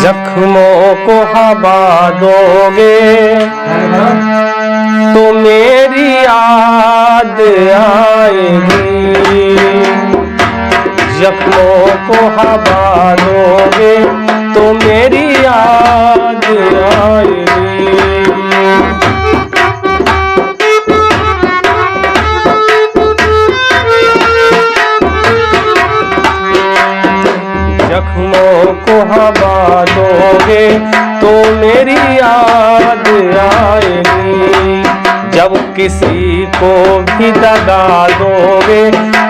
जख्मों को हवा दोगे तो मेरी याद आएगी। जख्मों को हवा दोगे तो मेरी याद आएगी। जख्मों को हवा दोगे तो मेरी याद आएगी। जब किसी को भी दगा दोगे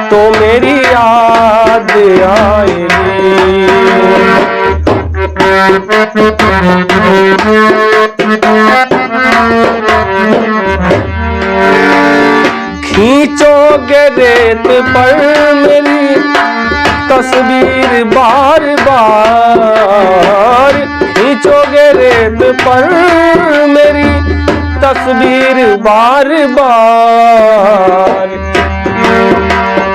तो मेरी याद आएगी। खींचोगे रेत पर मेरी तस्वीर बार बार, खींचोगे रेत पर मेरी तस्वीर बार बार।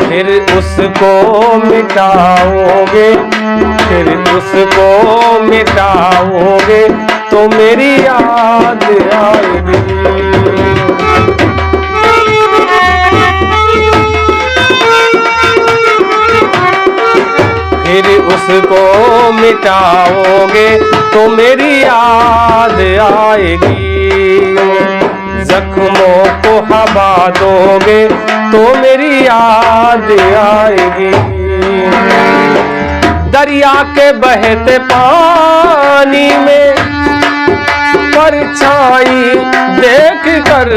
फिर उसको मिटाओगे, फिर उसको मिटाओगे तो मेरी याद आएगी। फिर उसको मिटाओगे तो मेरी याद आएगी। जख्मों को हवा दोगे तो मेरी याद आएगी। दरिया के बहते पानी में परछाई देख कर,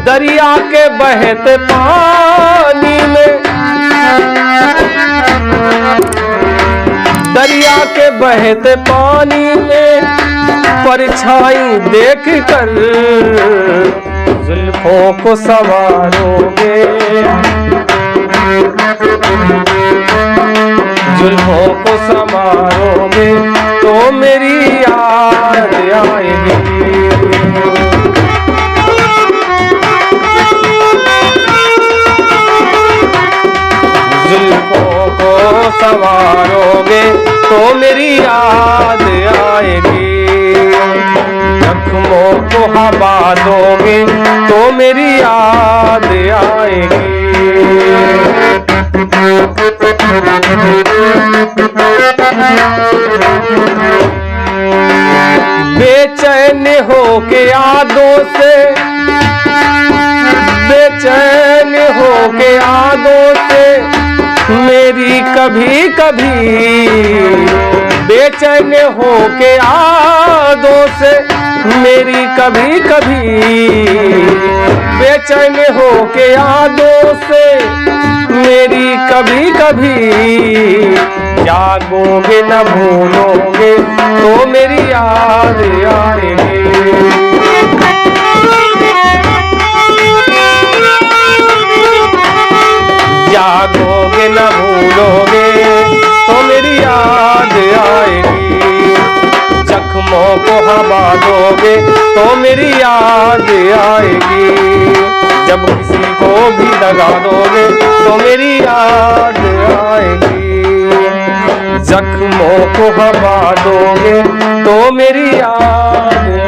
दरिया के बहते पानी में, दरिया के बहते पानी में परछाई देख कर जुल्फों को संवारोगे, जुल्फों को संवारोगे तो मेरी याद आएगी। जुल्फों को संवारोगे तो मेरी याद आएगी। जख्मों को हवा दोगे तो मेरी याद आएगी। बेचैन हो के यादों से, बेचैन हो के यादों से मेरी कभी कभी, बेचैन हो के यादों से मेरी कभी कभी, बेचैन हो के यादों से मेरी कभी कभी। जागोगे न भूलोगे तो मेरी याद आएगी। जागोगे न भूलोगे तो मेरी याद आएगी। जख्मों को हवा दोगे तो मेरी याद आएगी। जब किसी को भी दगा दोगे तो मेरी याद आएगी। जख्मों को हवा दोगे तो मेरी याद